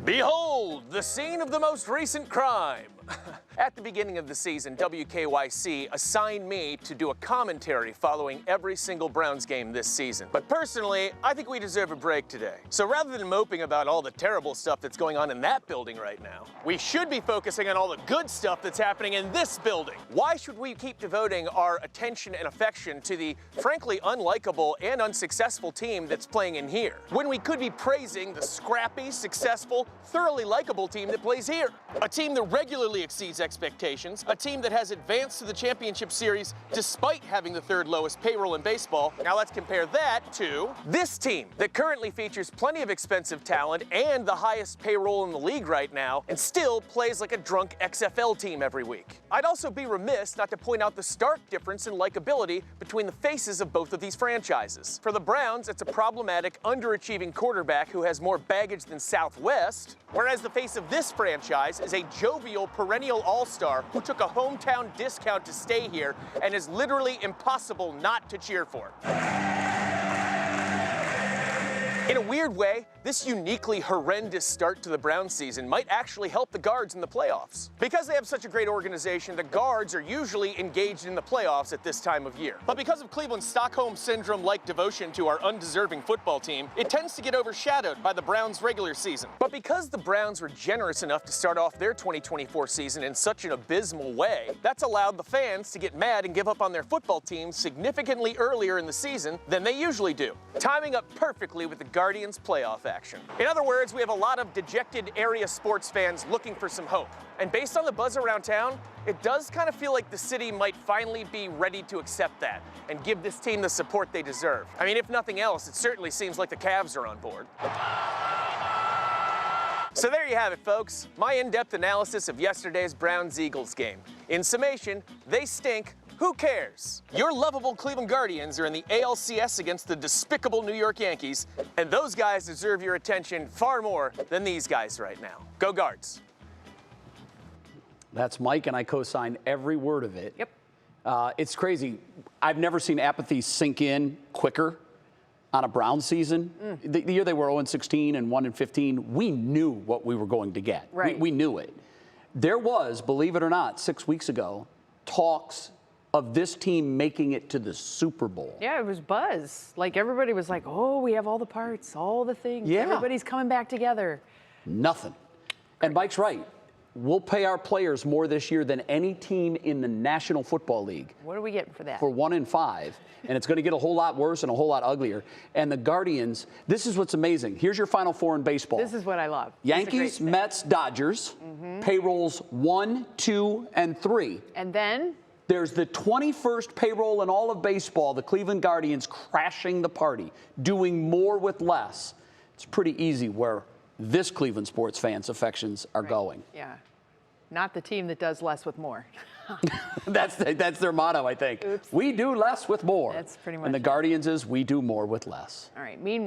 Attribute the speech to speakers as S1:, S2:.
S1: Behold, the scene of the most recent crime. At the beginning of the season, WKYC assigned me to do a commentary following every single Browns game this season. But personally, I think we deserve a break today. So rather than moping about all the terrible stuff that's going on in that building right now, we should be focusing on all the good stuff that's happening in this building. Why should we keep devoting our attention and affection to the frankly unlikable and unsuccessful team that's playing in here, when we could be praising the scrappy, successful, thoroughly likable team that plays here? A team that regularly exceeds expectations, a team that has advanced to the championship series despite having the third lowest payroll in baseball. Now let's compare that to this team that currently features plenty of expensive talent and the highest payroll in the league right now, and still plays like a drunk XFL team every week. I'd also be remiss not to point out the stark difference in likability between the faces of both of these franchises. For the Browns, it's a problematic, underachieving quarterback who has more baggage than Southwest, whereas the face of this franchise is a jovial, perennial all-star who took a hometown discount to stay here and is literally impossible not to cheer for. In a weird way, this uniquely horrendous start to the Browns season might actually help the Guards in the playoffs. Because they have such a great organization, the Guards are usually engaged in the playoffs at this time of year. But because of Cleveland's Stockholm Syndrome-like devotion to our undeserving football team, it tends to get overshadowed by the Browns' regular season. But because the Browns were generous enough to start off their 2024 season in such an abysmal way, that's allowed the fans to get mad and give up on their football team significantly earlier in the season than they usually do, timing up perfectly with the Guardians' playoff action. In other words, we have a lot of dejected area sports fans looking for some hope. And based on the buzz around town, it does kind of feel like the city might finally be ready to accept that and give this team the support they deserve. I mean, if nothing else, it certainly seems like the Cavs are on board. So there you have it, folks. My in-depth analysis of yesterday's Browns-Eagles game. In summation, they stink. Who cares? Your lovable Cleveland Guardians are in the ALCS against the despicable New York Yankees, and those guys deserve your attention far more than these guys right now. Go Guards.
S2: That's Mike, and I co-sign every word of it.
S3: Yep.
S2: It's crazy. I've never seen apathy sink in quicker on a Browns season. The year they were 0-16 and 1-15, we knew what we were going to get.
S3: Right.
S2: We knew it. There was, believe it or not, 6 weeks ago, talks of this team making it to the Super Bowl.
S3: Yeah, it was buzz. Like everybody was like, oh, we have all the parts, all the things.
S2: Yeah.
S3: Everybody's coming back together.
S2: Nothing. And Mike's right. We'll pay our players more this year than any team in the National Football League.
S3: What are we getting for that?
S2: For 1-5. And it's going to get a whole lot worse and a whole lot uglier. And the Guardians, this is what's amazing. Here's your Final Four in baseball.
S3: This is what I love.
S2: Yankees, Mets, Dodgers. Payrolls 1, 2, and 3.
S3: And then?
S2: There's the 21st payroll in all of baseball, the Cleveland Guardians crashing the party, doing more with less. It's pretty easy where this Cleveland sports fans' affections are going.
S3: Yeah. Not the team that does less with more.
S2: That's their motto, I think.
S3: Oops.
S2: We do less with more.
S3: That's pretty much
S2: And the
S3: it.
S2: Guardians is we do more with less.
S3: All right. Meanwhile,